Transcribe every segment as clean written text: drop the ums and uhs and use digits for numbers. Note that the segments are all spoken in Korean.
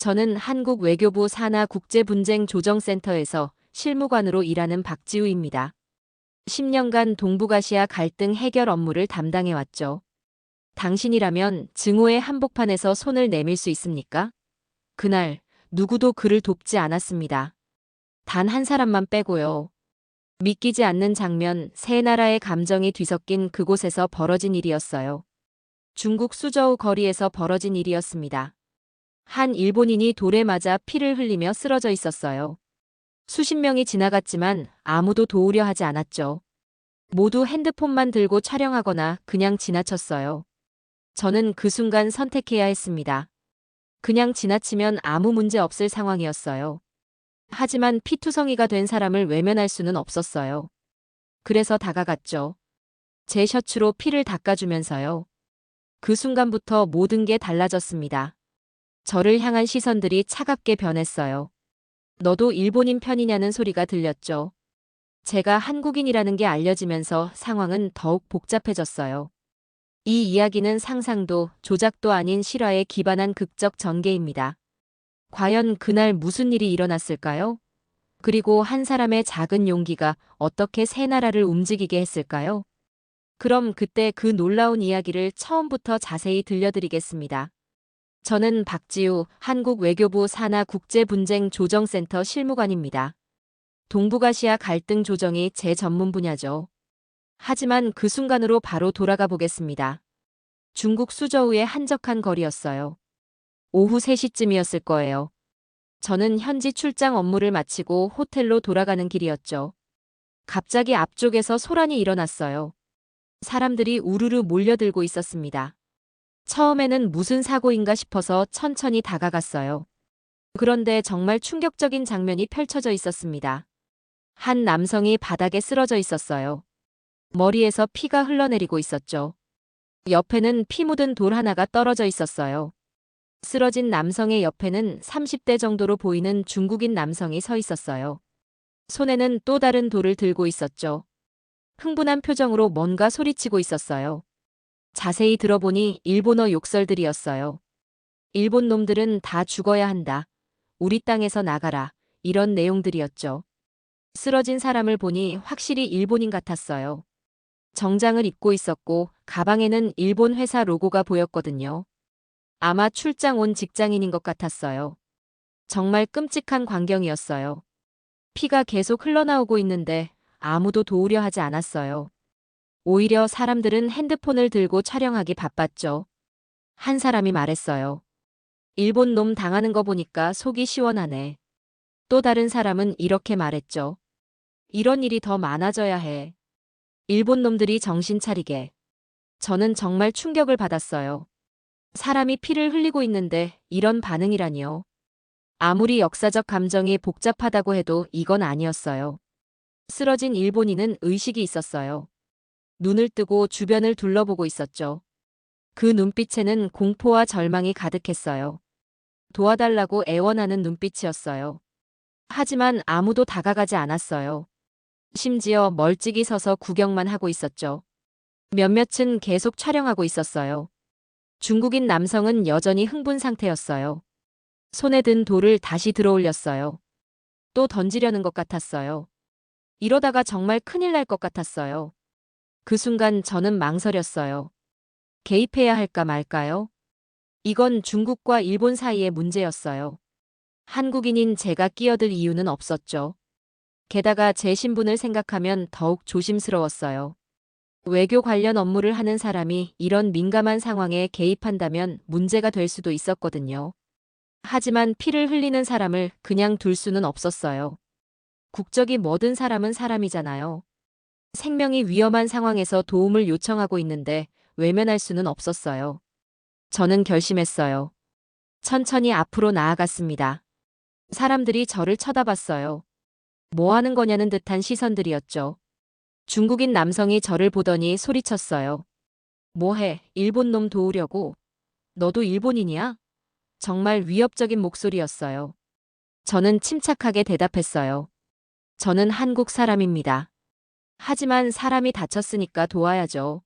저는 한국 외교부 산하 국제분쟁조정센터에서 실무관으로 일하는 박지우입니다. 10년간 동북아시아 갈등 해결 업무를 담당해왔죠. 당신이라면 증오의 한복판에서 손을 내밀 수 있습니까? 그날 누구도 그를 돕지 않았습니다. 단 한 사람만 빼고요. 믿기지 않는 장면, 세 나라의 감정이 뒤섞인 그곳에서 벌어진 일이었어요. 중국 수저우 거리에서 벌어진 일이었습니다. 한 일본인이 돌에 맞아 피를 흘리며 쓰러져 있었어요. 수십 명이 지나갔지만 아무도 도우려 하지 않았죠. 모두 핸드폰만 들고 촬영하거나 그냥 지나쳤어요. 저는 그 순간 선택해야 했습니다. 그냥 지나치면 아무 문제 없을 상황이었어요. 하지만 피투성이가 된 사람을 외면할 수는 없었어요. 그래서 다가갔죠. 제 셔츠로 피를 닦아주면서요. 그 순간부터 모든 게 달라졌습니다. 저를 향한 시선들이 차갑게 변했어요. 너도 일본인 편이냐는 소리가 들렸죠. 제가 한국인이라는 게 알려지면서 상황은 더욱 복잡해졌어요. 이 이야기는 상상도 조작도 아닌 실화에 기반한 극적 전개입니다. 과연 그날 무슨 일이 일어났을까요? 그리고 한 사람의 작은 용기가 어떻게 새 나라를 움직이게 했을까요? 그럼 그때 그 놀라운 이야기를 처음부터 자세히 들려드리겠습니다. 저는 박지우 한국 외교부 산하 국제분쟁조정센터 실무관입니다. 동북아시아 갈등 조정이 제 전문 분야죠. 하지만 그 순간으로 바로 돌아가 보겠습니다. 중국 수저우의 한적한 거리였어요. 오후 3시쯤이었을 거예요. 저는 현지 출장 업무를 마치고 호텔로 돌아가는 길이었죠. 갑자기 앞쪽에서 소란이 일어났어요. 사람들이 우르르 몰려들고 있었습니다. 처음에는 무슨 사고인가 싶어서 천천히 다가갔어요. 그런데 정말 충격적인 장면이 펼쳐져 있었습니다. 한 남성이 바닥에 쓰러져 있었어요. 머리에서 피가 흘러내리고 있었죠. 옆에는 피 묻은 돌 하나가 떨어져 있었어요. 쓰러진 남성의 옆에는 30대 정도로 보이는 중국인 남성이 서 있었어요. 손에는 또 다른 돌을 들고 있었죠. 흥분한 표정으로 뭔가 소리치고 있었어요. 자세히 들어보니 일본어 욕설들이었어요. 일본 놈들은 다 죽어야 한다. 우리 땅에서 나가라. 이런 내용들이었죠. 쓰러진 사람을 보니 확실히 일본인 같았어요. 정장을 입고 있었고 가방에는 일본 회사 로고가 보였거든요. 아마 출장 온 직장인인 것 같았어요. 정말 끔찍한 광경이었어요. 피가 계속 흘러나오고 있는데 아무도 도우려 하지 않았어요. 오히려 사람들은 핸드폰을 들고 촬영하기 바빴죠. 한 사람이 말했어요. 일본 놈 당하는 거 보니까 속이 시원하네. 또 다른 사람은 이렇게 말했죠. 이런 일이 더 많아져야 해. 일본 놈들이 정신 차리게. 저는 정말 충격을 받았어요. 사람이 피를 흘리고 있는데 이런 반응이라니요. 아무리 역사적 감정이 복잡하다고 해도 이건 아니었어요. 쓰러진 일본인은 의식이 있었어요. 눈을 뜨고 주변을 둘러보고 있었죠. 그 눈빛에는 공포와 절망이 가득했어요. 도와달라고 애원하는 눈빛이었어요. 하지만 아무도 다가가지 않았어요. 심지어 멀찍이 서서 구경만 하고 있었죠. 몇몇은 계속 촬영하고 있었어요. 중국인 남성은 여전히 흥분 상태였어요. 손에 든 돌을 다시 들어올렸어요. 또 던지려는 것 같았어요. 이러다가 정말 큰일 날 것 같았어요. 그 순간 저는 망설였어요. 개입해야 할까 말까요? 이건 중국과 일본 사이의 문제였어요. 한국인인 제가 끼어들 이유는 없었죠. 게다가 제 신분을 생각하면 더욱 조심스러웠어요. 외교 관련 업무를 하는 사람이 이런 민감한 상황에 개입한다면 문제가 될 수도 있었거든요. 하지만 피를 흘리는 사람을 그냥 둘 수는 없었어요. 국적이 뭐든 사람은 사람이잖아요. 생명이 위험한 상황에서 도움을 요청하고 있는데 외면할 수는 없었어요. 저는 결심했어요. 천천히 앞으로 나아갔습니다. 사람들이 저를 쳐다봤어요. 뭐 하는 거냐는 듯한 시선들이었죠. 중국인 남성이 저를 보더니 소리쳤어요. 뭐해, 일본 놈 도우려고? 너도 일본인이야? 정말 위협적인 목소리였어요. 저는 침착하게 대답했어요. 저는 한국 사람입니다. 하지만 사람이 다쳤으니까 도와야죠.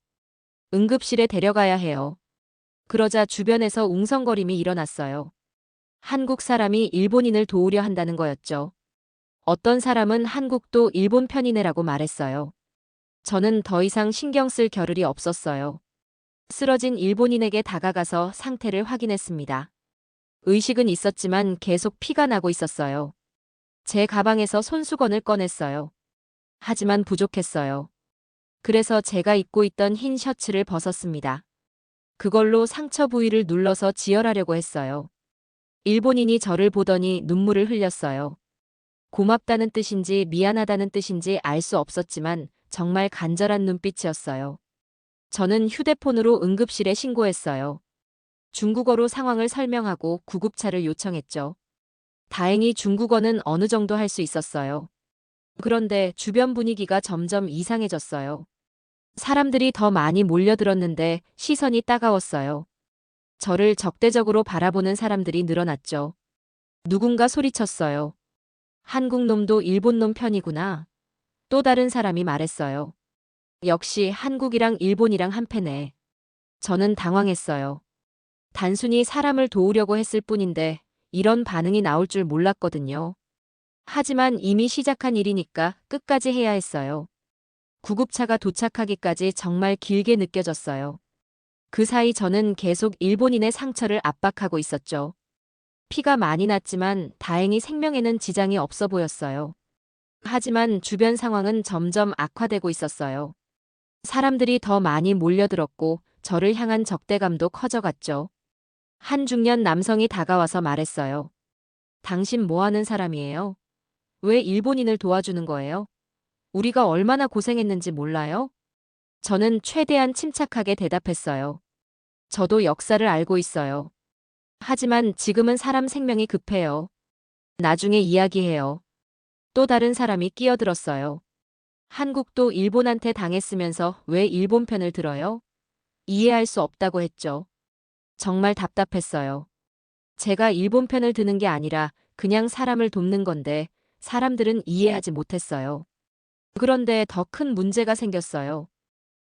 응급실에 데려가야 해요. 그러자 주변에서 웅성거림이 일어났어요. 한국 사람이 일본인을 도우려 한다는 거였죠. 어떤 사람은 한국도 일본 편이네라고 말했어요. 저는 더 이상 신경 쓸 겨를이 없었어요. 쓰러진 일본인에게 다가가서 상태를 확인했습니다. 의식은 있었지만 계속 피가 나고 있었어요. 제 가방에서 손수건을 꺼냈어요. 하지만 부족했어요. 그래서 제가 입고 있던 흰 셔츠를 벗었습니다. 그걸로 상처 부위를 눌러서 지혈하려고 했어요. 일본인이 저를 보더니 눈물을 흘렸어요. 고맙다는 뜻인지 미안하다는 뜻인지 알 수 없었지만 정말 간절한 눈빛이었어요. 저는 휴대폰으로 응급실에 신고했어요. 중국어로 상황을 설명하고 구급차를 요청했죠. 다행히 중국어는 어느 정도 할 수 있었어요. 그런데 주변 분위기가 점점 이상해졌어요. 사람들이 더 많이 몰려들었는데 시선이 따가웠어요. 저를 적대적으로 바라보는 사람들이 늘어났죠. 누군가 소리쳤어요. 한국 놈도 일본 놈 편이구나. 또 다른 사람이 말했어요. 역시 한국이랑 일본이랑 한패네. 저는 당황했어요. 단순히 사람을 도우려고 했을 뿐인데 이런 반응이 나올 줄 몰랐거든요. 하지만 이미 시작한 일이니까 끝까지 해야 했어요. 구급차가 도착하기까지 정말 길게 느껴졌어요. 그 사이 저는 계속 일본인의 상처를 압박하고 있었죠. 피가 많이 났지만 다행히 생명에는 지장이 없어 보였어요. 하지만 주변 상황은 점점 악화되고 있었어요. 사람들이 더 많이 몰려들었고 저를 향한 적대감도 커져갔죠. 한 중년 남성이 다가와서 말했어요. 당신 뭐 하는 사람이에요? 왜 일본인을 도와주는 거예요? 우리가 얼마나 고생했는지 몰라요? 저는 최대한 침착하게 대답했어요. 저도 역사를 알고 있어요. 하지만 지금은 사람 생명이 급해요. 나중에 이야기해요. 또 다른 사람이 끼어들었어요. 한국도 일본한테 당했으면서 왜 일본 편을 들어요? 이해할 수 없다고 했죠. 정말 답답했어요. 제가 일본 편을 드는 게 아니라 그냥 사람을 돕는 건데 사람들은 이해하지 못했어요. 그런데 더 큰 문제가 생겼어요.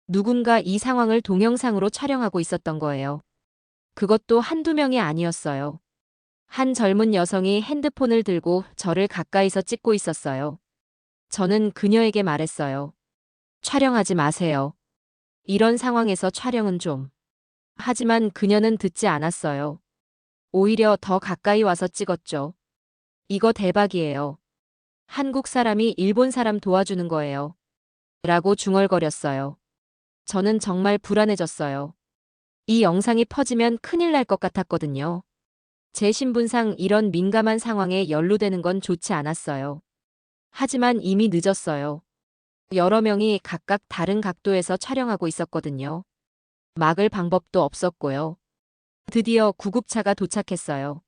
누군가 이 상황을 동영상으로 촬영하고 있었던 거예요. 그것도 한두 명이 아니었어요. 한 젊은 여성이 핸드폰을 들고 저를 가까이서 찍고 있었어요. 저는 그녀에게 말했어요. 촬영하지 마세요. 이런 상황에서 촬영은 좀. 하지만 그녀는 듣지 않았어요. 오히려 더 가까이 와서 찍었죠. 이거 대박이에요. 한국 사람이 일본 사람 도와주는 거예요. 라고 중얼거렸어요. 저는 정말 불안해졌어요. 이 영상이 퍼지면 큰일 날 것 같았거든요. 제 신분상 이런 민감한 상황에 연루되는 건 좋지 않았어요. 하지만 이미 늦었어요. 여러 명이 각각 다른 각도에서 촬영하고 있었거든요. 막을 방법도 없었고요. 드디어 구급차가 도착했어요.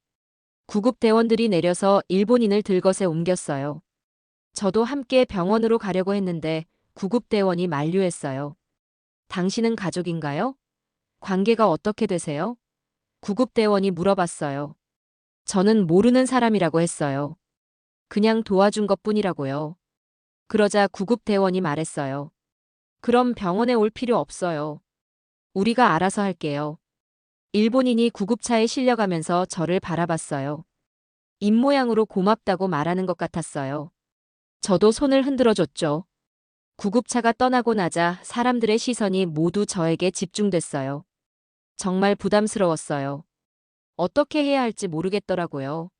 구급대원들이 내려서 일본인을 들것에 옮겼어요. 저도 함께 병원으로 가려고 했는데 구급대원이 만류했어요. 당신은 가족인가요? 관계가 어떻게 되세요? 구급대원이 물어봤어요. 저는 모르는 사람이라고 했어요. 그냥 도와준 것뿐이라고요. 그러자 구급대원이 말했어요. 그럼 병원에 올 필요 없어요. 우리가 알아서 할게요. 일본인이 구급차에 실려가면서 저를 바라봤어요. 입모양으로 고맙다고 말하는 것 같았어요. 저도 손을 흔들어줬죠. 구급차가 떠나고 나자 사람들의 시선이 모두 저에게 집중됐어요. 정말 부담스러웠어요. 어떻게 해야 할지 모르겠더라고요.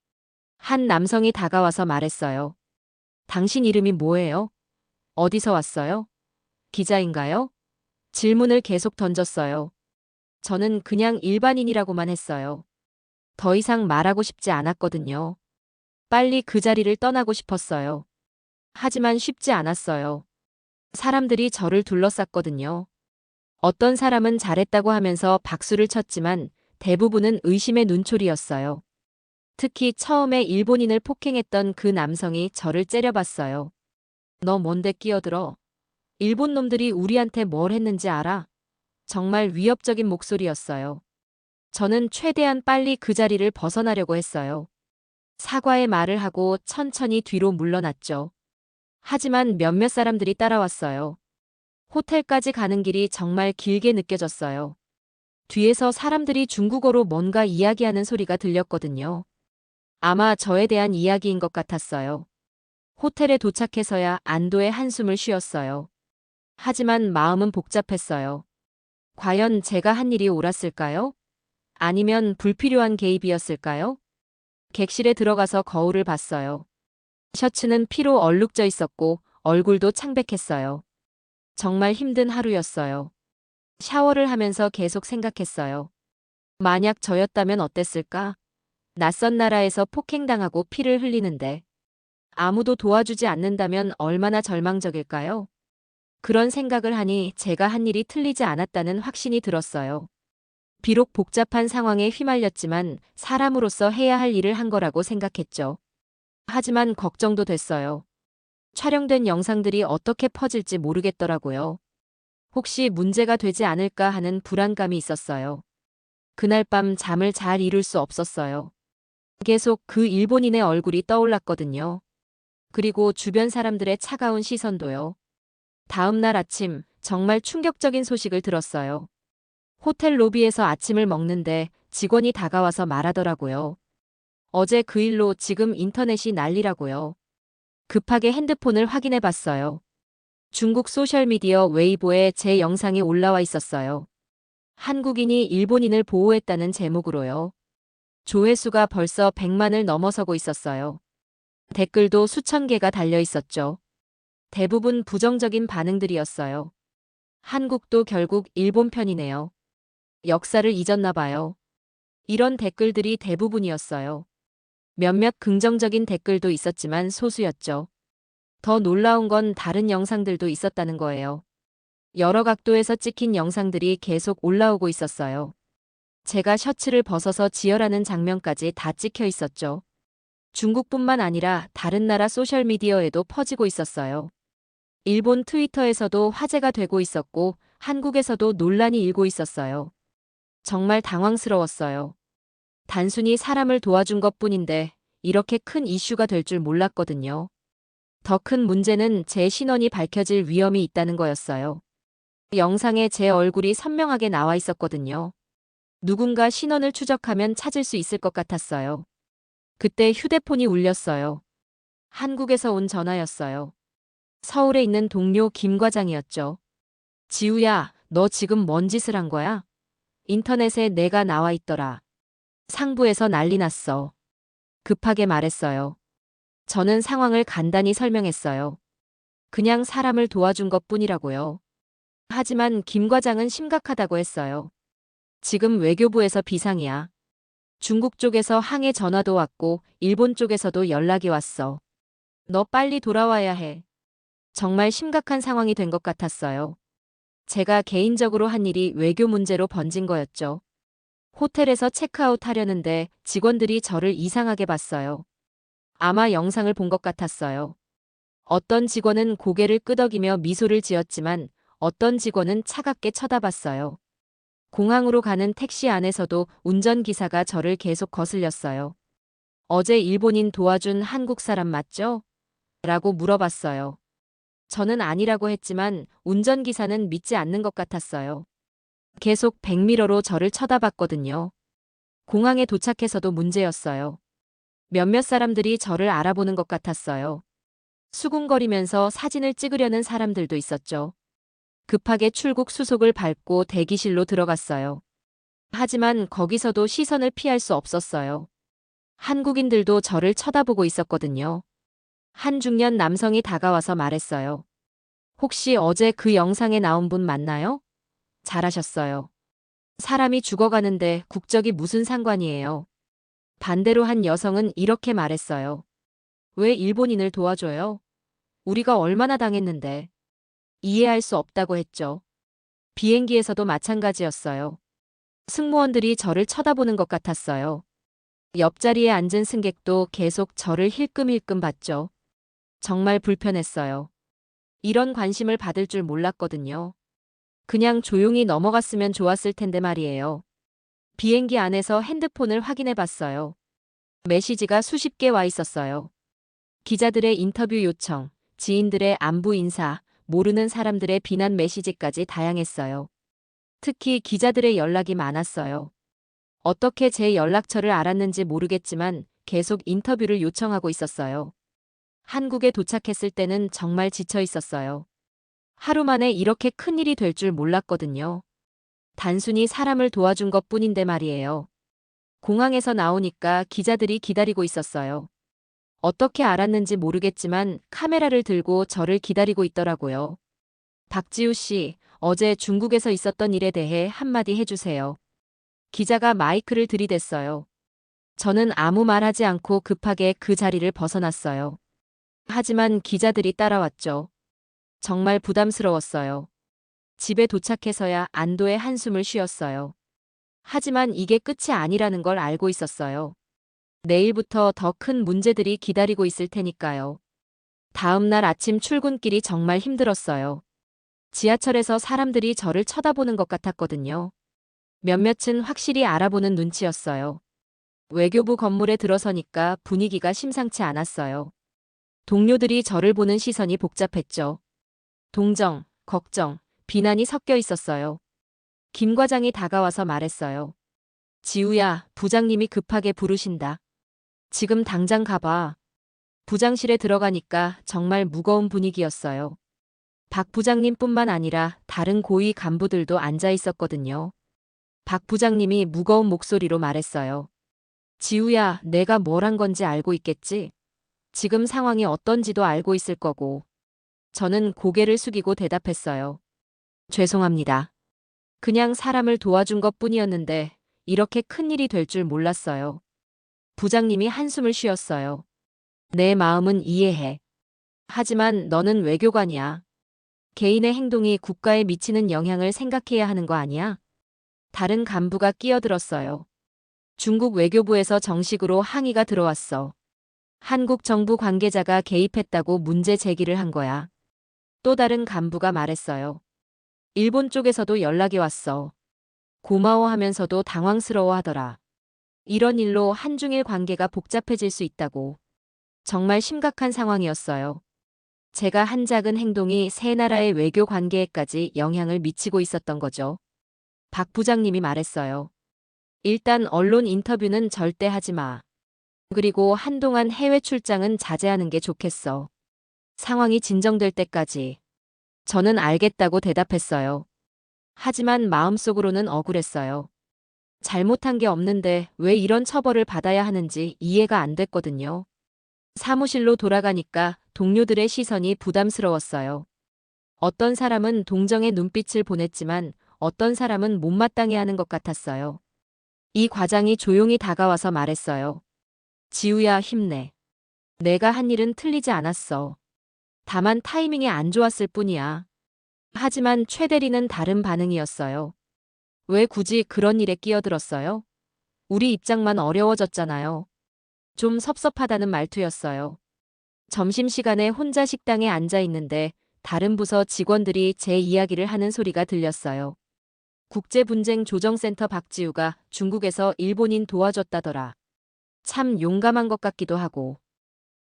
한 남성이 다가와서 말했어요. 당신 이름이 뭐예요? 어디서 왔어요? 기자인가요? 질문을 계속 던졌어요. 저는 그냥 일반인이라고만 했어요. 더 이상 말하고 싶지 않았거든요. 빨리 그 자리를 떠나고 싶었어요. 하지만 쉽지 않았어요. 사람들이 저를 둘러쌌거든요. 어떤 사람은 잘했다고 하면서 박수를 쳤지만 대부분은 의심의 눈초리였어요. 특히 처음에 일본인을 폭행했던 그 남성이 저를 째려봤어요. 너 뭔데 끼어들어? 일본 놈들이 우리한테 뭘 했는지 알아? 정말 위협적인 목소리였어요. 저는 최대한 빨리 그 자리를 벗어나려고 했어요. 사과의 말을 하고 천천히 뒤로 물러났죠. 하지만 몇몇 사람들이 따라왔어요. 호텔까지 가는 길이 정말 길게 느껴졌어요. 뒤에서 사람들이 중국어로 뭔가 이야기하는 소리가 들렸거든요. 아마 저에 대한 이야기인 것 같았어요. 호텔에 도착해서야 안도의 한숨을 쉬었어요. 하지만 마음은 복잡했어요. 과연 제가 한 일이 옳았을까요? 아니면 불필요한 개입이었을까요? 객실에 들어가서 거울을 봤어요. 셔츠는 피로 얼룩져 있었고 얼굴도 창백했어요. 정말 힘든 하루였어요. 샤워를 하면서 계속 생각했어요. 만약 저였다면 어땠을까? 낯선 나라에서 폭행당하고 피를 흘리는데 아무도 도와주지 않는다면 얼마나 절망적일까요? 그런 생각을 하니 제가 한 일이 틀리지 않았다는 확신이 들었어요. 비록 복잡한 상황에 휘말렸지만 사람으로서 해야 할 일을 한 거라고 생각했죠. 하지만 걱정도 됐어요. 촬영된 영상들이 어떻게 퍼질지 모르겠더라고요. 혹시 문제가 되지 않을까 하는 불안감이 있었어요. 그날 밤 잠을 잘 이룰 수 없었어요. 계속 그 일본인의 얼굴이 떠올랐거든요. 그리고 주변 사람들의 차가운 시선도요. 다음 날 아침 정말 충격적인 소식을 들었어요. 호텔 로비에서 아침을 먹는데 직원이 다가와서 말하더라고요. 어제 그 일로 지금 인터넷이 난리라고요. 급하게 핸드폰을 확인해 봤어요. 중국 소셜미디어 웨이보에 제 영상이 올라와 있었어요. 한국인이 일본인을 보호했다는 제목으로요. 조회수가 벌써 100만을 넘어서고 있었어요. 댓글도 수천 개가 달려 있었죠. 대부분 부정적인 반응들이었어요. 한국도 결국 일본 편이네요. 역사를 잊었나 봐요. 이런 댓글들이 대부분이었어요. 몇몇 긍정적인 댓글도 있었지만 소수였죠. 더 놀라운 건 다른 영상들도 있었다는 거예요. 여러 각도에서 찍힌 영상들이 계속 올라오고 있었어요. 제가 셔츠를 벗어서 지혈하는 장면까지 다 찍혀 있었죠. 중국뿐만 아니라 다른 나라 소셜미디어에도 퍼지고 있었어요. 일본 트위터에서도 화제가 되고 있었고 한국에서도 논란이 일고 있었어요. 정말 당황스러웠어요. 단순히 사람을 도와준 것뿐인데 이렇게 큰 이슈가 될 줄 몰랐거든요. 더 큰 문제는 제 신원이 밝혀질 위험이 있다는 거였어요. 영상에 제 얼굴이 선명하게 나와 있었거든요. 누군가 신원을 추적하면 찾을 수 있을 것 같았어요. 그때 휴대폰이 울렸어요. 한국에서 온 전화였어요. 서울에 있는 동료 김 과장이었죠. 지우야, 너 지금 뭔 짓을 한 거야? 인터넷에 내가 나와 있더라. 상부에서 난리 났어. 급하게 말했어요. 저는 상황을 간단히 설명했어요. 그냥 사람을 도와준 것뿐이라고요. 하지만 김 과장은 심각하다고 했어요. 지금 외교부에서 비상이야. 중국 쪽에서 항해 전화도 왔고 일본 쪽에서도 연락이 왔어. 너 빨리 돌아와야 해. 정말 심각한 상황이 된 것 같았어요. 제가 개인적으로 한 일이 외교 문제로 번진 거였죠. 호텔에서 체크아웃 하려는데 직원들이 저를 이상하게 봤어요. 아마 영상을 본 것 같았어요. 어떤 직원은 고개를 끄덕이며 미소를 지었지만 어떤 직원은 차갑게 쳐다봤어요. 공항으로 가는 택시 안에서도 운전기사가 저를 계속 거슬렸어요. 어제 일본인 도와준 한국 사람 맞죠? 라고 물어봤어요. 저는 아니라고 했지만 운전기사는 믿지 않는 것 같았어요. 계속 백미러로 저를 쳐다봤거든요. 공항에 도착해서도 문제였어요. 몇몇 사람들이 저를 알아보는 것 같았어요. 수군거리면서 사진을 찍으려는 사람들도 있었죠. 급하게 출국 수속을 밟고 대기실로 들어갔어요. 하지만 거기서도 시선을 피할 수 없었어요. 한국인들도 저를 쳐다보고 있었거든요. 한 중년 남성이 다가와서 말했어요. 혹시 어제 그 영상에 나온 분 맞나요? 잘하셨어요. 사람이 죽어가는데 국적이 무슨 상관이에요? 반대로 한 여성은 이렇게 말했어요. 왜 일본인을 도와줘요? 우리가 얼마나 당했는데. 이해할 수 없다고 했죠. 비행기에서도 마찬가지였어요. 승무원들이 저를 쳐다보는 것 같았어요. 옆자리에 앉은 승객도 계속 저를 힐끔힐끔 봤죠. 정말 불편했어요. 이런 관심을 받을 줄 몰랐거든요. 그냥 조용히 넘어갔으면 좋았을 텐데 말이에요. 비행기 안에서 핸드폰을 확인해 봤어요. 메시지가 수십 개 와 있었어요. 기자들의 인터뷰 요청, 지인들의 안부 인사, 모르는 사람들의 비난 메시지까지 다양했어요. 특히 기자들의 연락이 많았어요. 어떻게 제 연락처를 알았는지 모르겠지만 계속 인터뷰를 요청하고 있었어요. 한국에 도착했을 때는 정말 지쳐 있었어요. 하루 만에 이렇게 큰일이 될 줄 몰랐거든요. 단순히 사람을 도와준 것뿐인데 말이에요. 공항에서 나오니까 기자들이 기다리고 있었어요. 어떻게 알았는지 모르겠지만 카메라를 들고 저를 기다리고 있더라고요. 박지우 씨, 어제 중국에서 있었던 일에 대해 한마디 해주세요. 기자가 마이크를 들이댔어요. 저는 아무 말 하지 않고 급하게 그 자리를 벗어났어요. 하지만 기자들이 따라왔죠. 정말 부담스러웠어요. 집에 도착해서야 안도의 한숨을 쉬었어요. 하지만 이게 끝이 아니라는 걸 알고 있었어요. 내일부터 더 큰 문제들이 기다리고 있을 테니까요. 다음 날 아침 출근길이 정말 힘들었어요. 지하철에서 사람들이 저를 쳐다보는 것 같았거든요. 몇몇은 확실히 알아보는 눈치였어요. 외교부 건물에 들어서니까 분위기가 심상치 않았어요. 동료들이 저를 보는 시선이 복잡했죠. 동정, 걱정, 비난이 섞여 있었어요. 김 과장이 다가와서 말했어요. 지우야, 부장님이 급하게 부르신다. 지금 당장 가봐. 부장실에 들어가니까 정말 무거운 분위기였어요. 박 부장님뿐만 아니라 다른 고위 간부들도 앉아 있었거든요. 박 부장님이 무거운 목소리로 말했어요. 지우야, 내가 뭘 한 건지 알고 있겠지? 지금 상황이 어떤지도 알고 있을 거고. 저는 고개를 숙이고 대답했어요. 죄송합니다. 그냥 사람을 도와준 것뿐이었는데 이렇게 큰일이 될 줄 몰랐어요. 부장님이 한숨을 쉬었어요. 내 마음은 이해해. 하지만 너는 외교관이야. 개인의 행동이 국가에 미치는 영향을 생각해야 하는 거 아니야? 다른 간부가 끼어들었어요. 중국 외교부에서 정식으로 항의가 들어왔어. 한국 정부 관계자가 개입했다고 문제 제기를 한 거야. 또 다른 간부가 말했어요. 일본 쪽에서도 연락이 왔어. 고마워하면서도 당황스러워하더라. 이런 일로 한중일 관계가 복잡해질 수 있다고. 정말 심각한 상황이었어요. 제가 한 작은 행동이 세 나라의 외교 관계에까지 영향을 미치고 있었던 거죠. 박 부장님이 말했어요. 일단 언론 인터뷰는 절대 하지 마. 그리고 한동안 해외 출장은 자제하는 게 좋겠어. 상황이 진정될 때까지. 저는 알겠다고 대답했어요. 하지만 마음속으로는 억울했어요. 잘못한 게 없는데 왜 이런 처벌을 받아야 하는지 이해가 안 됐거든요. 사무실로 돌아가니까 동료들의 시선이 부담스러웠어요. 어떤 사람은 동정의 눈빛을 보냈지만 어떤 사람은 못마땅해 하는 것 같았어요. 이 과장이 조용히 다가와서 말했어요. 지우야, 힘내. 내가 한 일은 틀리지 않았어. 다만 타이밍이 안 좋았을 뿐이야. 하지만 최 대리는 다른 반응이었어요. 왜 굳이 그런 일에 끼어들었어요? 우리 입장만 어려워졌잖아요. 좀 섭섭하다는 말투였어요. 점심시간에 혼자 식당에 앉아 있는데 다른 부서 직원들이 제 이야기를 하는 소리가 들렸어요. 국제분쟁조정센터 박지우가 중국에서 일본인 도와줬다더라. 참 용감한 것 같기도 하고.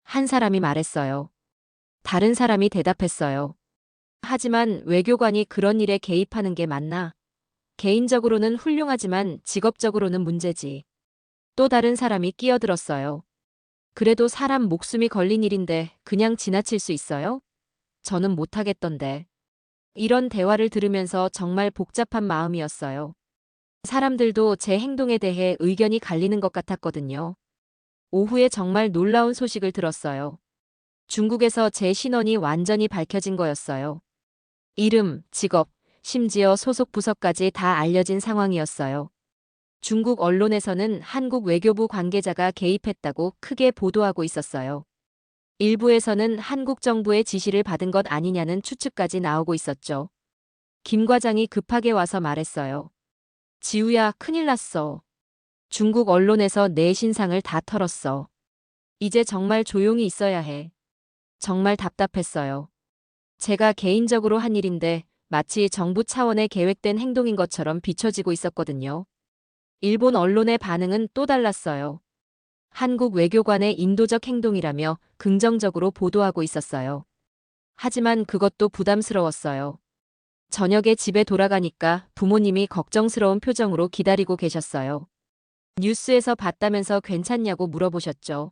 한 사람이 말했어요. 다른 사람이 대답했어요. 하지만 외교관이 그런 일에 개입하는 게 맞나? 개인적으로는 훌륭하지만 직업적으로는 문제지. 또 다른 사람이 끼어들었어요. 그래도 사람 목숨이 걸린 일인데 그냥 지나칠 수 있어요? 저는 못하겠던데. 이런 대화를 들으면서 정말 복잡한 마음이었어요. 사람들도 제 행동에 대해 의견이 갈리는 것 같았거든요. 오후에 정말 놀라운 소식을 들었어요. 중국에서 제 신원이 완전히 밝혀진 거였어요. 이름, 직업, 심지어 소속 부서까지 다 알려진 상황이었어요. 중국 언론에서는 한국 외교부 관계자가 개입했다고 크게 보도하고 있었어요. 일부에서는 한국 정부의 지시를 받은 것 아니냐는 추측까지 나오고 있었죠. 김 과장이 급하게 와서 말했어요. 지우야, 큰일 났어. 중국 언론에서 내 신상을 다 털었어. 이제 정말 조용히 있어야 해. 정말 답답했어요. 제가 개인적으로 한 일인데 마치 정부 차원의 계획된 행동인 것처럼 비춰지고 있었거든요. 일본 언론의 반응은 또 달랐어요. 한국 외교관의 인도적 행동이라며 긍정적으로 보도하고 있었어요. 하지만 그것도 부담스러웠어요. 저녁에 집에 돌아가니까 부모님이 걱정스러운 표정으로 기다리고 계셨어요. 뉴스에서 봤다면서 괜찮냐고 물어보셨죠.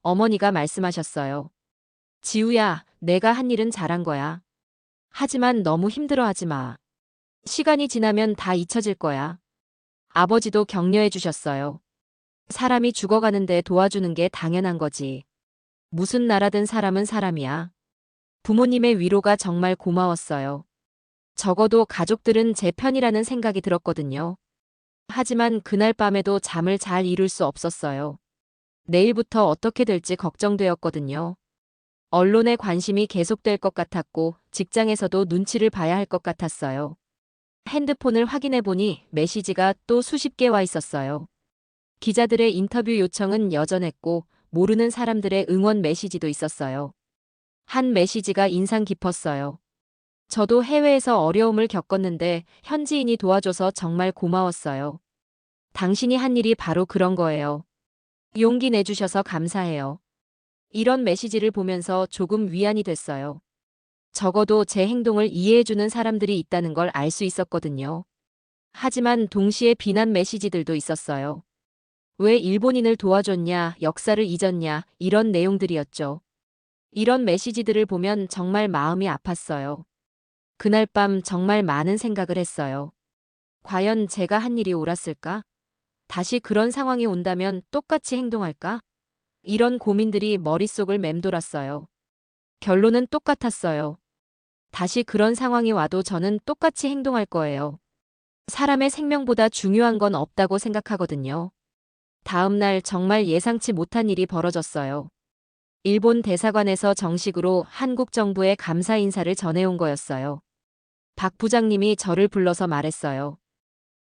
어머니가 말씀하셨어요. 지우야, 내가 한 일은 잘한 거야. 하지만 너무 힘들어하지 마. 시간이 지나면 다 잊혀질 거야. 아버지도 격려해 주셨어요. 사람이 죽어가는데 도와주는 게 당연한 거지. 무슨 나라든 사람은 사람이야. 부모님의 위로가 정말 고마웠어요. 적어도 가족들은 제 편이라는 생각이 들었거든요. 하지만 그날 밤에도 잠을 잘 이룰 수 없었어요. 내일부터 어떻게 될지 걱정되었거든요. 언론의 관심이 계속될 것 같았고 직장에서도 눈치를 봐야 할 것 같았어요. 핸드폰을 확인해 보니 메시지가 또 수십 개 와 있었어요. 기자들의 인터뷰 요청은 여전했고 모르는 사람들의 응원 메시지도 있었어요. 한 메시지가 인상 깊었어요. 저도 해외에서 어려움을 겪었는데 현지인이 도와줘서 정말 고마웠어요. 당신이 한 일이 바로 그런 거예요. 용기 내주셔서 감사해요. 이런 메시지를 보면서 조금 위안이 됐어요. 적어도 제 행동을 이해해주는 사람들이 있다는 걸 알 수 있었거든요. 하지만 동시에 비난 메시지들도 있었어요. 왜 일본인을 도와줬냐, 역사를 잊었냐, 이런 내용들이었죠. 이런 메시지들을 보면 정말 마음이 아팠어요. 그날 밤 정말 많은 생각을 했어요. 과연 제가 한 일이 옳았을까? 다시 그런 상황이 온다면 똑같이 행동할까? 이런 고민들이 머릿속을 맴돌았어요. 결론은 똑같았어요. 다시 그런 상황이 와도 저는 똑같이 행동할 거예요. 사람의 생명보다 중요한 건 없다고 생각하거든요. 다음 날 정말 예상치 못한 일이 벌어졌어요. 일본 대사관에서 정식으로 한국 정부에 감사 인사를 전해온 거였어요. 박 부장님이 저를 불러서 말했어요.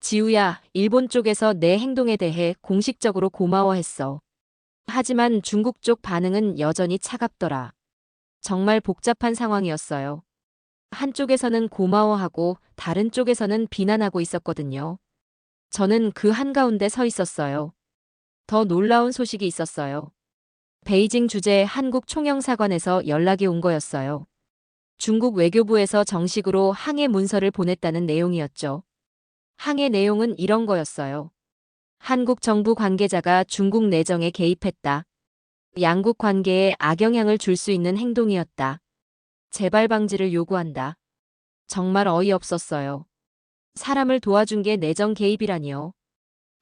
지우야, 일본 쪽에서 내 행동에 대해 공식적으로 고마워했어. 하지만 중국 쪽 반응은 여전히 차갑더라. 정말 복잡한 상황이었어요. 한쪽에서는 고마워하고 다른 쪽에서는 비난하고 있었거든요. 저는 그 한가운데 서 있었어요. 더 놀라운 소식이 있었어요. 베이징 주재 한국 총영사관에서 연락이 온 거였어요. 중국 외교부에서 정식으로 항해 문서를 보냈다는 내용이었죠. 항해 내용은 이런 거였어요. 한국 정부 관계자가 중국 내정에 개입했다. 양국 관계에 악영향을 줄 수 있는 행동이었다. 재발 방지를 요구한다. 정말 어이없었어요. 사람을 도와준 게 내정 개입이라니요.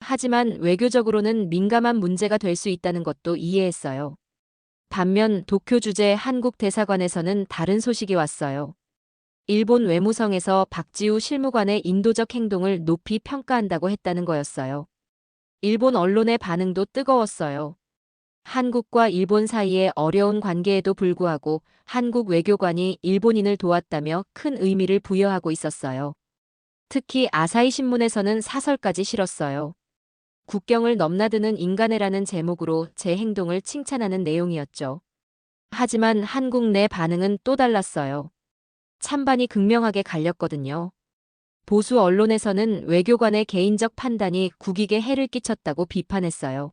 하지만 외교적으로는 민감한 문제가 될 수 있다는 것도 이해했어요. 반면 도쿄 주재 한국 대사관에서는 다른 소식이 왔어요. 일본 외무성에서 박지우 실무관의 인도적 행동을 높이 평가한다고 했다는 거였어요. 일본 언론의 반응도 뜨거웠어요. 한국과 일본 사이의 어려운 관계에도 불구하고 한국 외교관이 일본인을 도왔다며 큰 의미를 부여하고 있었어요. 특히 아사히 신문에서는 사설까지 실었어요. 국경을 넘나드는 인간애라는 제목으로 제 행동을 칭찬하는 내용이었죠. 하지만 한국 내 반응은 또 달랐어요. 찬반이 극명하게 갈렸거든요. 보수 언론에서는 외교관의 개인적 판단이 국익에 해를 끼쳤다고 비판했어요.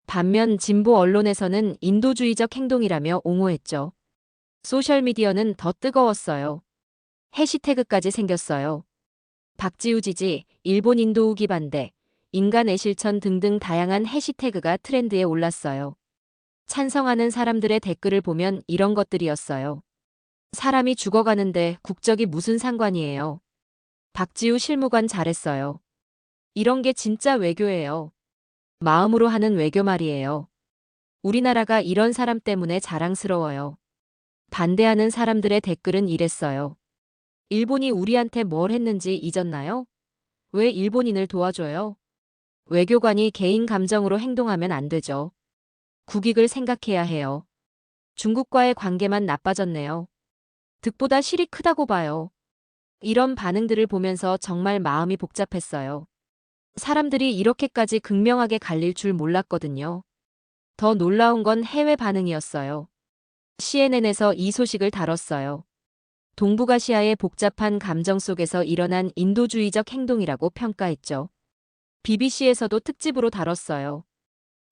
반면 진보 언론에서는 인도주의적 행동이라며 옹호했죠. 소셜미디어는 더 뜨거웠어요. 해시태그까지 생겼어요. 박지우 지지, 일본 인도 우기 반대, 인간 애실천 등등 다양한 해시태그가 트렌드에 올랐어요. 찬성하는 사람들의 댓글을 보면 이런 것들이었어요. 사람이 죽어가는데 국적이 무슨 상관이에요. 박지우 실무관 잘했어요. 이런 게 진짜 외교예요. 마음으로 하는 외교 말이에요. 우리나라가 이런 사람 때문에 자랑스러워요. 반대하는 사람들의 댓글은 이랬어요. 일본이 우리한테 뭘 했는지 잊었나요? 왜 일본인을 도와줘요? 외교관이 개인 감정으로 행동하면 안 되죠. 국익을 생각해야 해요. 중국과의 관계만 나빠졌네요. 득보다 실이 크다고 봐요. 이런 반응들을 보면서 정말 마음이 복잡했어요. 사람들이 이렇게까지 극명하게 갈릴 줄 몰랐거든요. 더 놀라운 건 해외 반응이었어요. CNN에서 이 소식을 다뤘어요. 동북아시아의 복잡한 감정 속에서 일어난 인도주의적 행동이라고 평가했죠. BBC에서도 특집으로 다뤘어요.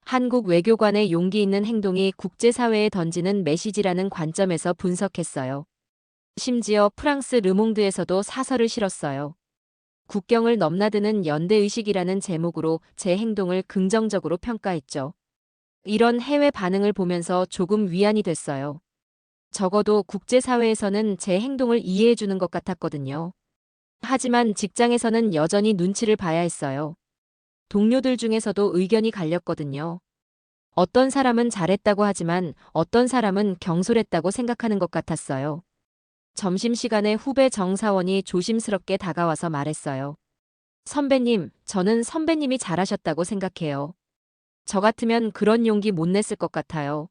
한국 외교관의 용기 있는 행동이 국제사회에 던지는 메시지라는 관점에서 분석했어요. 심지어 프랑스 르몽드에서도 사설을 실었어요. 국경을 넘나드는 연대의식이라는 제목으로 제 행동을 긍정적으로 평가했죠. 이런 해외 반응을 보면서 조금 위안이 됐어요. 적어도 국제사회에서는 제 행동을 이해해주는 것 같았거든요. 하지만 직장에서는 여전히 눈치를 봐야 했어요. 동료들 중에서도 의견이 갈렸거든요. 어떤 사람은 잘했다고 하지만 어떤 사람은 경솔했다고 생각하는 것 같았어요. 점심시간에 후배 정사원이 조심스럽게 다가와서 말했어요. 선배님, 저는 선배님이 잘하셨다고 생각해요. 저 같으면 그런 용기 못 냈을 것 같아요.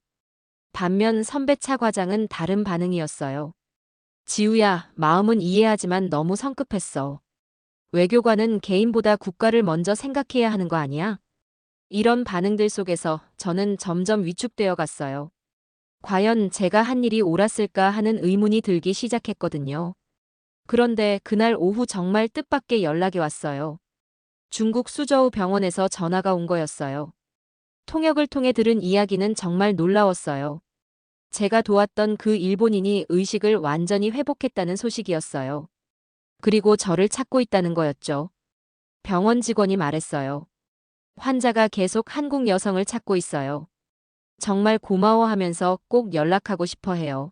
반면 선배 차 과장은 다른 반응이었어요. 지우야, 마음은 이해하지만 너무 성급했어. 외교관은 개인보다 국가를 먼저 생각해야 하는 거 아니야? 이런 반응들 속에서 저는 점점 위축되어 갔어요. 과연 제가 한 일이 옳았을까 하는 의문이 들기 시작했거든요. 그런데 그날 오후 정말 뜻밖의 연락이 왔어요. 중국 수저우 병원에서 전화가 온 거였어요. 통역을 통해 들은 이야기는 정말 놀라웠어요. 제가 도왔던 그 일본인이 의식을 완전히 회복했다는 소식이었어요. 그리고 저를 찾고 있다는 거였죠. 병원 직원이 말했어요. 환자가 계속 한국 여성을 찾고 있어요. 정말 고마워하면서 꼭 연락하고 싶어 해요.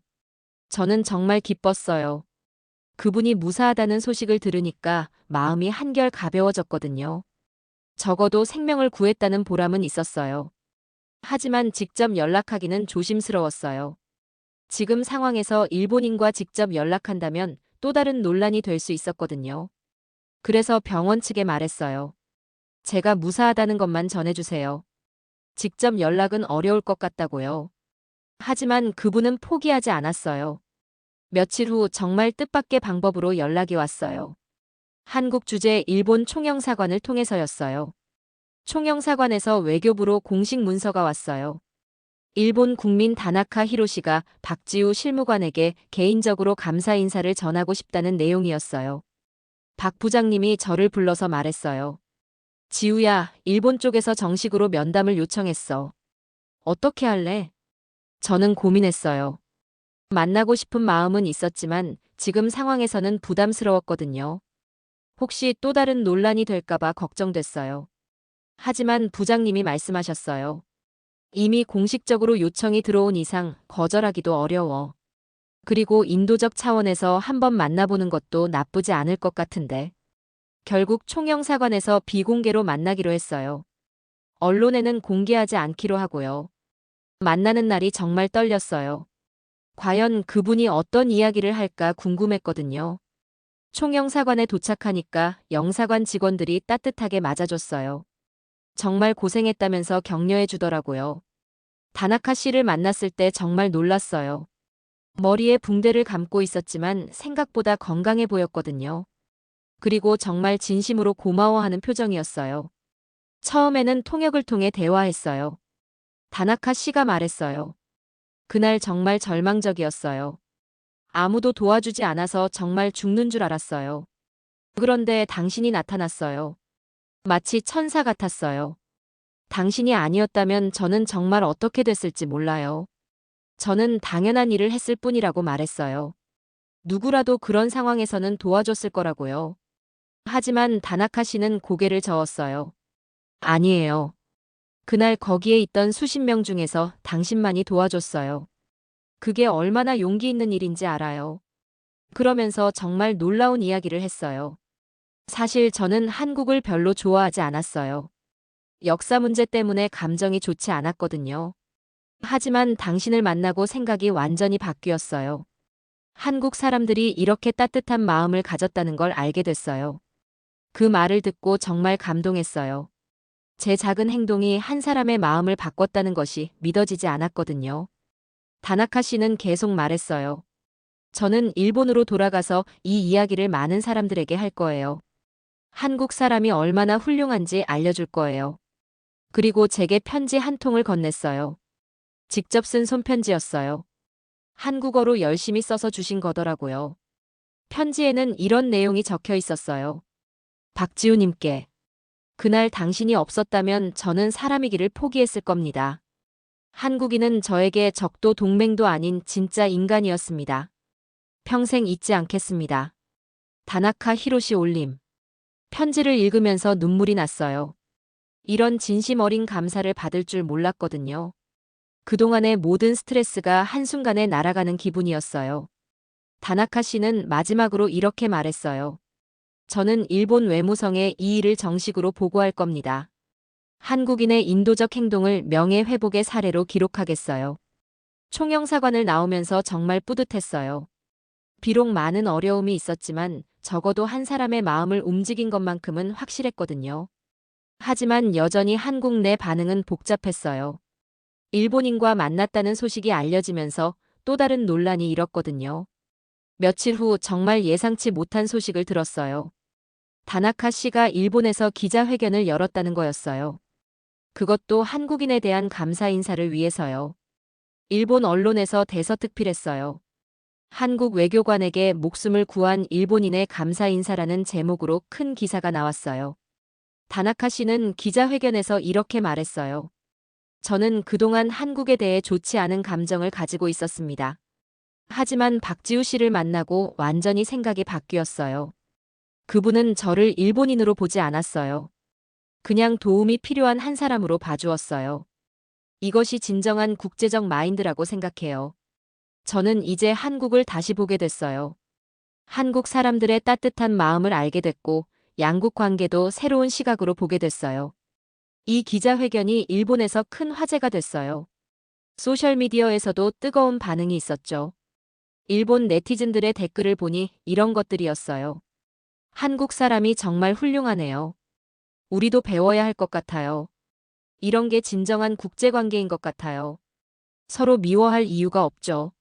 저는 정말 기뻤어요. 그분이 무사하다는 소식을 들으니까 마음이 한결 가벼워졌거든요. 적어도 생명을 구했다는 보람은 있었어요. 하지만 직접 연락하기는 조심스러웠어요. 지금 상황에서 일본인과 직접 연락한다면 또 다른 논란이 될 수 있었거든요. 그래서 병원 측에 말했어요. 제가 무사하다는 것만 전해주세요. 직접 연락은 어려울 것 같다고요. 하지만 그분은 포기하지 않았어요. 며칠 후 정말 뜻밖의 방법으로 연락이 왔어요. 한국 주재 일본 총영사관을 통해서였어요. 총영사관에서 외교부로 공식 문서가 왔어요. 일본 국민 다나카 히로시가 박지우 실무관에게 개인적으로 감사 인사를 전하고 싶다는 내용이었어요. 박 부장님이 저를 불러서 말했어요. 지우야, 일본 쪽에서 정식으로 면담을 요청했어. 어떻게 할래? 저는 고민했어요. 만나고 싶은 마음은 있었지만 지금 상황에서는 부담스러웠거든요. 혹시 또 다른 논란이 될까봐 걱정됐어요. 하지만 부장님이 말씀하셨어요. 이미 공식적으로 요청이 들어온 이상 거절하기도 어려워. 그리고 인도적 차원에서 한번 만나보는 것도 나쁘지 않을 것 같은데. 결국 총영사관에서 비공개로 만나기로 했어요. 언론에는 공개하지 않기로 하고요. 만나는 날이 정말 떨렸어요. 과연 그분이 어떤 이야기를 할까 궁금했거든요. 총영사관에 도착하니까 영사관 직원들이 따뜻하게 맞아줬어요. 정말 고생했다면서 격려해 주더라고요. 다나카 씨를 만났을 때 정말 놀랐어요. 머리에 붕대를 감고 있었지만 생각보다 건강해 보였거든요. 그리고 정말 진심으로 고마워하는 표정이었어요. 처음에는 통역을 통해 대화했어요. 다나카 씨가 말했어요. 그날 정말 절망적이었어요. 아무도 도와주지 않아서 정말 죽는 줄 알았어요. 그런데 당신이 나타났어요. 마치 천사 같았어요. 당신이 아니었다면 저는 정말 어떻게 됐을지 몰라요. 저는 당연한 일을 했을 뿐이라고 말했어요. 누구라도 그런 상황에서는 도와줬을 거라고요. 하지만 다나카 씨는 고개를 저었어요. 아니에요. 그날 거기에 있던 수십 명 중에서 당신만이 도와줬어요. 그게 얼마나 용기 있는 일인지 알아요. 그러면서 정말 놀라운 이야기를 했어요. 사실 저는 한국을 별로 좋아하지 않았어요. 역사 문제 때문에 감정이 좋지 않았거든요. 하지만 당신을 만나고 생각이 완전히 바뀌었어요. 한국 사람들이 이렇게 따뜻한 마음을 가졌다는 걸 알게 됐어요. 그 말을 듣고 정말 감동했어요. 제 작은 행동이 한 사람의 마음을 바꿨다는 것이 믿어지지 않았거든요. 다나카 씨는 계속 말했어요. 저는 일본으로 돌아가서 이 이야기를 많은 사람들에게 할 거예요. 한국 사람이 얼마나 훌륭한지 알려줄 거예요. 그리고 제게 편지 한 통을 건넸어요. 직접 쓴 손편지였어요. 한국어로 열심히 써서 주신 거더라고요. 편지에는 이런 내용이 적혀 있었어요. 박지우님께. 그날 당신이 없었다면 저는 사람이기를 포기했을 겁니다. 한국인은 저에게 적도 동맹도 아닌 진짜 인간이었습니다. 평생 잊지 않겠습니다. 다나카 히로시 올림. 편지를 읽으면서 눈물이 났어요. 이런 진심 어린 감사를 받을 줄 몰랐거든요. 그동안의 모든 스트레스가 한순간에 날아가는 기분이었어요. 다나카 씨는 마지막으로 이렇게 말했어요. 저는 일본 외무성에 이 일을 정식으로 보고할 겁니다. 한국인의 인도적 행동을 명예회복의 사례로 기록하겠어요. 총영사관을 나오면서 정말 뿌듯했어요. 비록 많은 어려움이 있었지만 적어도 한 사람의 마음을 움직인 것만큼은 확실했거든요. 하지만 여전히 한국 내 반응은 복잡했어요. 일본인과 만났다는 소식이 알려지면서 또 다른 논란이 일었거든요. 며칠 후 정말 예상치 못한 소식을 들었어요. 다나카 씨가 일본에서 기자회견을 열었다는 거였어요. 그것도 한국인에 대한 감사 인사를 위해서요. 일본 언론에서 대서특필했어요. 한국 외교관에게 목숨을 구한 일본인의 감사 인사라는 제목으로 큰 기사가 나왔어요. 다나카 씨는 기자회견에서 이렇게 말했어요. 저는 그동안 한국에 대해 좋지 않은 감정을 가지고 있었습니다. 하지만 박지우 씨를 만나고 완전히 생각이 바뀌었어요. 그분은 저를 일본인으로 보지 않았어요. 그냥 도움이 필요한 한 사람으로 봐주었어요. 이것이 진정한 국제적 마인드라고 생각해요. 저는 이제 한국을 다시 보게 됐어요. 한국 사람들의 따뜻한 마음을 알게 됐고 양국 관계도 새로운 시각으로 보게 됐어요. 이 기자회견이 일본에서 큰 화제가 됐어요. 소셜미디어에서도 뜨거운 반응이 있었죠. 일본 네티즌들의 댓글을 보니 이런 것들이었어요. 한국 사람이 정말 훌륭하네요. 우리도 배워야 할 것 같아요. 이런 게 진정한 국제관계인 것 같아요. 서로 미워할 이유가 없죠.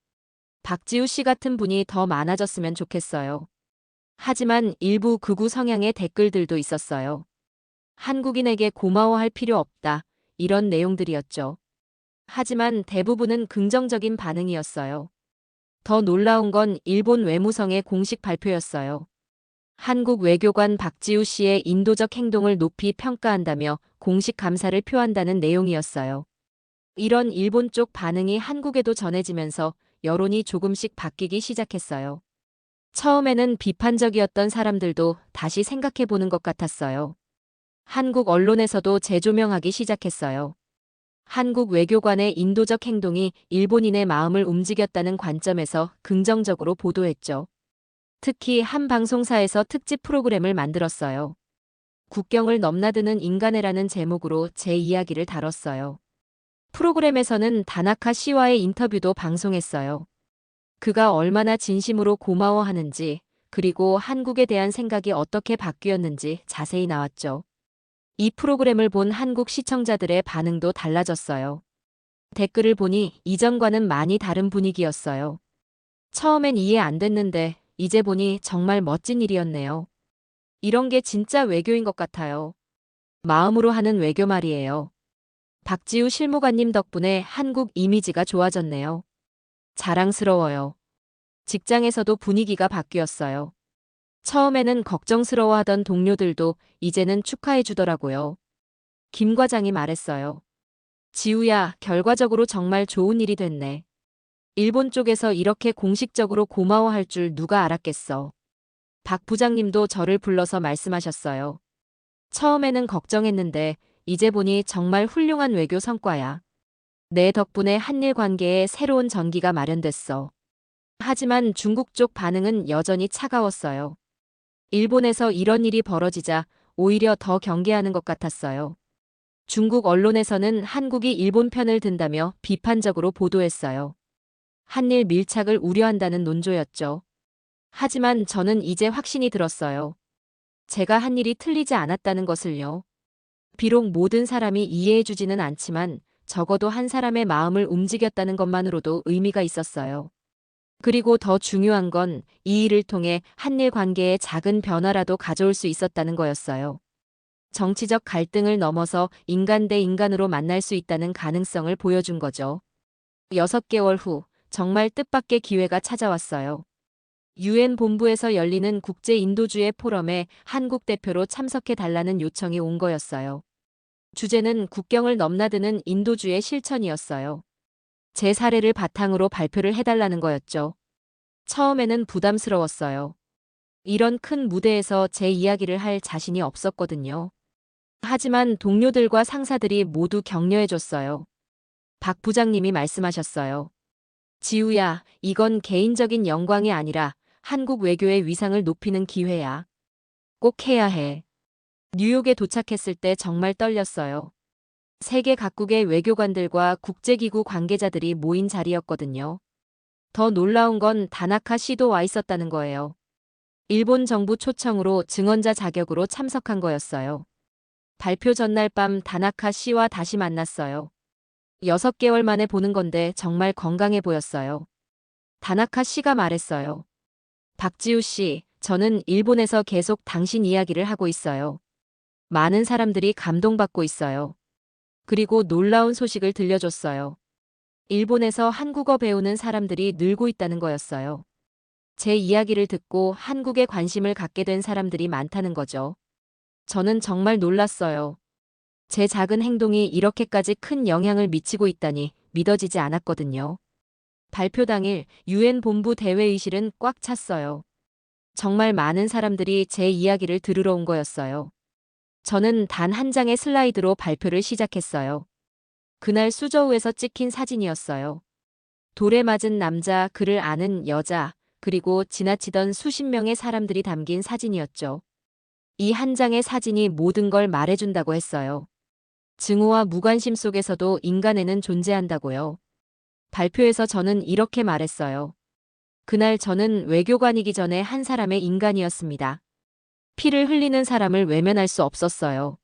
박지우 씨 같은 분이 더 많아졌으면 좋겠어요. 하지만 일부 극우 성향의 댓글들도 있었어요. 한국인에게 고마워할 필요 없다. 이런 내용들이었죠. 하지만 대부분은 긍정적인 반응이었어요. 더 놀라운 건 일본 외무성의 공식 발표였어요. 한국 외교관 박지우 씨의 인도적 행동을 높이 평가한다며 공식 감사를 표한다는 내용이었어요. 이런 일본 쪽 반응이 한국에도 전해지면서 여론이 조금씩 바뀌기 시작했어요. 처음에는 비판적이었던 사람들도 다시 생각해보는 것 같았어요. 한국 언론에서도 재조명하기 시작했어요. 한국 외교관의 인도적 행동이 일본인의 마음을 움직였다는 관점에서 긍정적으로 보도했죠. 특히 한 방송사에서 특집 프로그램을 만들었어요. 국경을 넘나드는 인간애라는 제목으로 제 이야기를 다뤘어요. 프로그램에서는 다나카 씨와의 인터뷰도 방송했어요. 그가 얼마나 진심으로 고마워하는지, 그리고 한국에 대한 생각이 어떻게 바뀌었는지 자세히 나왔죠. 이 프로그램을 본 한국 시청자들의 반응도 달라졌어요. 댓글을 보니 이전과는 많이 다른 분위기였어요. 처음엔 이해 안 됐는데 이제 보니 정말 멋진 일이었네요. 이런 게 진짜 외교인 것 같아요. 마음으로 하는 외교 말이에요. 박지우 실무관님 덕분에 한국 이미지가 좋아졌네요. 자랑스러워요. 직장에서도 분위기가 바뀌었어요. 처음에는 걱정스러워하던 동료들도 이제는 축하해 주더라고요. 김 과장이 말했어요. 지우야, 결과적으로 정말 좋은 일이 됐네. 일본 쪽에서 이렇게 공식적으로 고마워할 줄 누가 알았겠어. 박 부장님도 저를 불러서 말씀하셨어요. 처음에는 걱정했는데 이제 보니 정말 훌륭한 외교 성과야. 내 덕분에 한일 관계에 새로운 전기가 마련됐어. 하지만 중국 쪽 반응은 여전히 차가웠어요. 일본에서 이런 일이 벌어지자 오히려 더 경계하는 것 같았어요. 중국 언론에서는 한국이 일본 편을 든다며 비판적으로 보도했어요. 한일 밀착을 우려한다는 논조였죠. 하지만 저는 이제 확신이 들었어요. 제가 한 일이 틀리지 않았다는 것을요. 비록 모든 사람이 이해해주지는 않지만 적어도 한 사람의 마음을 움직였다는 것만으로도 의미가 있었어요. 그리고 더 중요한 건 이 일을 통해 한일 관계에 작은 변화라도 가져올 수 있었다는 거였어요. 정치적 갈등을 넘어서 인간 대 인간으로 만날 수 있다는 가능성을 보여준 거죠. 6개월 후 정말 뜻밖의 기회가 찾아왔어요. 유엔 본부에서 열리는 국제 인도주의 포럼에 한국 대표로 참석해 달라는 요청이 온 거였어요. 주제는 국경을 넘나드는 인도주의 실천이었어요. 제 사례를 바탕으로 발표를 해달라는 거였죠. 처음에는 부담스러웠어요. 이런 큰 무대에서 제 이야기를 할 자신이 없었거든요. 하지만 동료들과 상사들이 모두 격려해줬어요. 박 부장님이 말씀하셨어요. 지우야, 이건 개인적인 영광이 아니라 한국 외교의 위상을 높이는 기회야. 꼭 해야 해. 뉴욕에 도착했을 때 정말 떨렸어요. 세계 각국의 외교관들과 국제기구 관계자들이 모인 자리였거든요. 더 놀라운 건 다나카 씨도 와 있었다는 거예요. 일본 정부 초청으로 증언자 자격으로 참석한 거였어요. 발표 전날 밤 다나카 씨와 다시 만났어요. 6개월 만에 보는 건데 정말 건강해 보였어요. 다나카 씨가 말했어요. 박지우 씨, 저는 일본에서 계속 당신 이야기를 하고 있어요. 많은 사람들이 감동받고 있어요. 그리고 놀라운 소식을 들려줬어요. 일본에서 한국어 배우는 사람들이 늘고 있다는 거였어요. 제 이야기를 듣고 한국에 관심을 갖게 된 사람들이 많다는 거죠. 저는 정말 놀랐어요. 제 작은 행동이 이렇게까지 큰 영향을 미치고 있다니 믿어지지 않았거든요. 발표 당일 유엔 본부 대회의실은 꽉 찼어요. 정말 많은 사람들이 제 이야기를 들으러 온 거였어요. 저는 단 한 장의 슬라이드로 발표를 시작했어요. 그날 수저우에서 찍힌 사진이었어요. 돌에 맞은 남자, 그를 아는 여자, 그리고 지나치던 수십 명의 사람들이 담긴 사진이었죠. 이 한 장의 사진이 모든 걸 말해준다고 했어요. 증오와 무관심 속에서도 인간에는 존재한다고요. 발표에서 저는 이렇게 말했어요. 그날 저는 외교관이기 전에 한 사람의 인간이었습니다. 피를 흘리는 사람을 외면할 수 없었어요.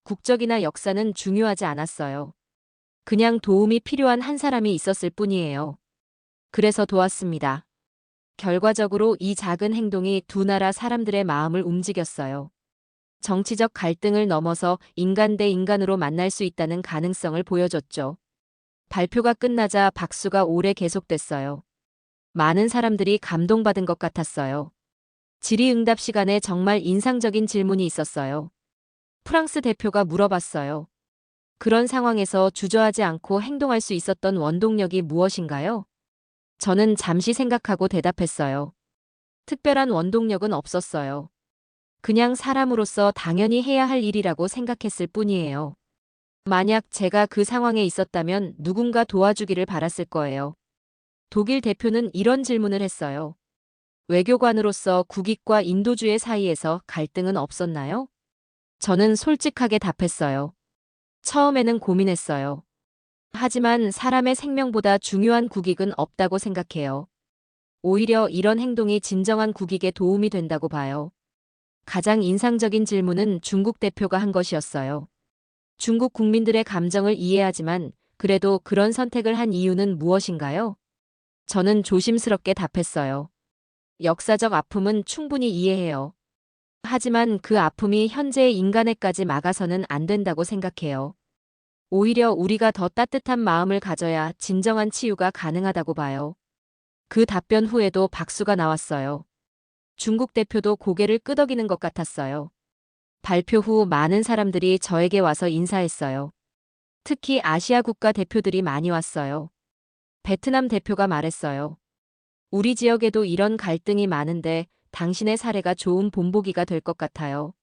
국적이나 역사는 중요하지 않았어요. 그냥 도움이 필요한 한 사람이 있었을 뿐이에요. 그래서 도왔습니다. 결과적으로 이 작은 행동이 두 나라 사람들의 마음을 움직였어요. 정치적 갈등을 넘어서 인간 대 인간으로 만날 수 있다는 가능성을 보여줬죠. 발표가 끝나자 박수가 오래 계속됐어요. 많은 사람들이 감동받은 것 같았어요. 질의응답 시간에 정말 인상적인 질문이 있었어요. 프랑스 대표가 물어봤어요. 그런 상황에서 주저하지 않고 행동할 수 있었던 원동력이 무엇인가요? 저는 잠시 생각하고 대답했어요. 특별한 원동력은 없었어요. 그냥 사람으로서 당연히 해야 할 일이라고 생각했을 뿐이에요. 만약 제가 그 상황에 있었다면 누군가 도와주기를 바랐을 거예요. 독일 대표는 이런 질문을 했어요. 외교관으로서 국익과 인도주의 사이에서 갈등은 없었나요? 저는 솔직하게 답했어요. 처음에는 고민했어요. 하지만 사람의 생명보다 중요한 국익은 없다고 생각해요. 오히려 이런 행동이 진정한 국익에 도움이 된다고 봐요. 가장 인상적인 질문은 중국 대표가 한 것이었어요. 중국 국민들의 감정을 이해하지만 그래도 그런 선택을 한 이유는 무엇인가요? 저는 조심스럽게 답했어요. 역사적 아픔은 충분히 이해해요. 하지만 그 아픔이 현재의 인간에까지 막아서는 안 된다고 생각해요. 오히려 우리가 더 따뜻한 마음을 가져야 진정한 치유가 가능하다고 봐요. 그 답변 후에도 박수가 나왔어요. 중국 대표도 고개를 끄덕이는 것 같았어요. 발표 후 많은 사람들이 저에게 와서 인사했어요. 특히 아시아 국가 대표들이 많이 왔어요. 베트남 대표가 말했어요. 우리 지역에도 이런 갈등이 많은데 당신의 사례가 좋은 본보기가 될 것 같아요.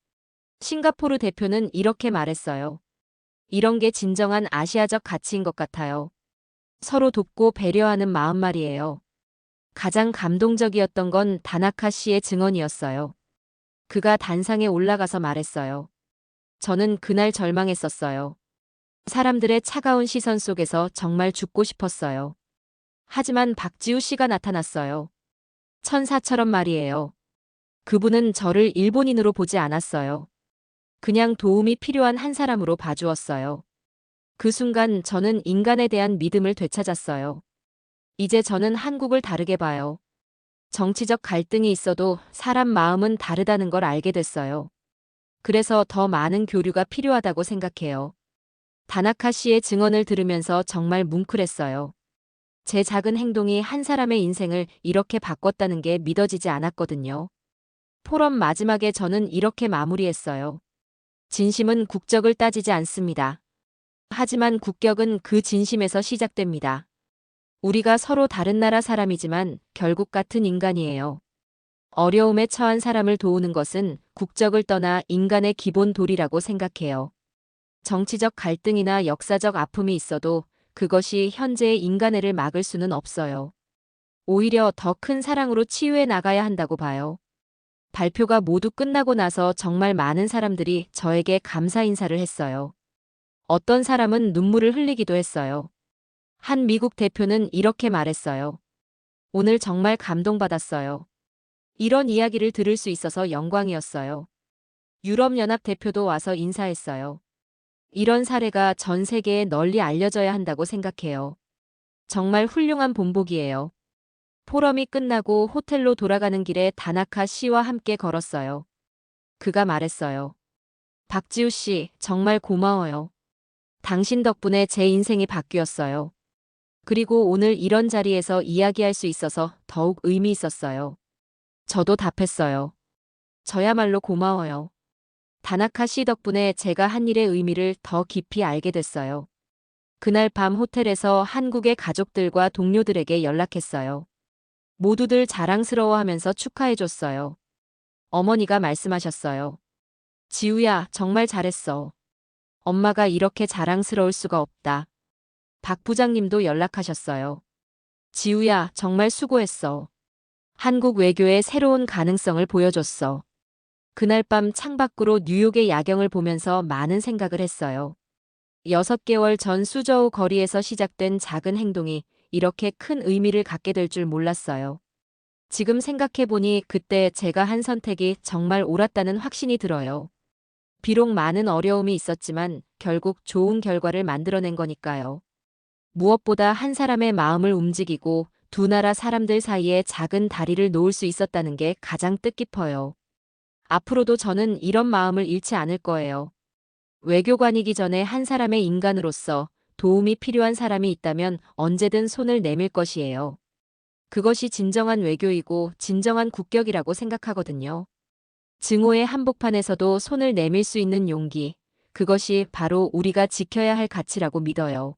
싱가포르 대표는 이렇게 말했어요. 이런 게 진정한 아시아적 가치인 것 같아요. 서로 돕고 배려하는 마음 말이에요. 가장 감동적이었던 건 다나카 씨의 증언이었어요. 그가 단상에 올라가서 말했어요. 저는 그날 절망했었어요. 사람들의 차가운 시선 속에서 정말 죽고 싶었어요. 하지만 박지우 씨가 나타났어요. 천사처럼 말이에요. 그분은 저를 일본인으로 보지 않았어요. 그냥 도움이 필요한 한 사람으로 봐주었어요. 그 순간 저는 인간에 대한 믿음을 되찾았어요. 이제 저는 한국을 다르게 봐요. 정치적 갈등이 있어도 사람 마음은 다르다는 걸 알게 됐어요. 그래서 더 많은 교류가 필요하다고 생각해요. 다나카 씨의 증언을 들으면서 정말 뭉클했어요. 제 작은 행동이 한 사람의 인생을 이렇게 바꿨다는 게 믿어지지 않았거든요. 포럼 마지막에 저는 이렇게 마무리했어요. 진심은 국적을 따지지 않습니다. 하지만 국격은 그 진심에서 시작됩니다. 우리가 서로 다른 나라 사람이지만 결국 같은 인간이에요. 어려움에 처한 사람을 도우는 것은 국적을 떠나 인간의 기본 도리라고 생각해요. 정치적 갈등이나 역사적 아픔이 있어도 그것이 현재의 인간애를 막을 수는 없어요. 오히려 더 큰 사랑으로 치유해 나가야 한다고 봐요. 발표가 모두 끝나고 나서 정말 많은 사람들이 저에게 감사 인사를 했어요. 어떤 사람은 눈물을 흘리기도 했어요. 한 미국 대표는 이렇게 말했어요. 오늘 정말 감동받았어요. 이런 이야기를 들을 수 있어서 영광이었어요. 유럽연합 대표도 와서 인사했어요. 이런 사례가 전 세계에 널리 알려져야 한다고 생각해요. 정말 훌륭한 본보기예요. 포럼이 끝나고 호텔로 돌아가는 길에 다나카 씨와 함께 걸었어요. 그가 말했어요. 박지우 씨, 정말 고마워요. 당신 덕분에 제 인생이 바뀌었어요. 그리고 오늘 이런 자리에서 이야기할 수 있어서 더욱 의미 있었어요. 저도 답했어요. 저야말로 고마워요. 다나카 씨 덕분에 제가 한 일의 의미를 더 깊이 알게 됐어요. 그날 밤 호텔에서 한국의 가족들과 동료들에게 연락했어요. 모두들 자랑스러워하면서 축하해줬어요. 어머니가 말씀하셨어요. 지우야, 정말 잘했어. 엄마가 이렇게 자랑스러울 수가 없다. 박 부장님도 연락하셨어요. 지우야, 정말 수고했어. 한국 외교의 새로운 가능성을 보여줬어. 그날 밤 창밖으로 뉴욕의 야경을 보면서 많은 생각을 했어요. 6개월 전 수저우 거리에서 시작된 작은 행동이 이렇게 큰 의미를 갖게 될 줄 몰랐어요. 지금 생각해보니 그때 제가 한 선택이 정말 옳았다는 확신이 들어요. 비록 많은 어려움이 있었지만 결국 좋은 결과를 만들어낸 거니까요. 무엇보다 한 사람의 마음을 움직이고 두 나라 사람들 사이에 작은 다리를 놓을 수 있었다는 게 가장 뜻깊어요. 앞으로도 저는 이런 마음을 잃지 않을 거예요. 외교관이기 전에 한 사람의 인간으로서 도움이 필요한 사람이 있다면 언제든 손을 내밀 것이에요. 그것이 진정한 외교이고 진정한 국격이라고 생각하거든요. 증오의 한복판에서도 손을 내밀 수 있는 용기, 그것이 바로 우리가 지켜야 할 가치라고 믿어요.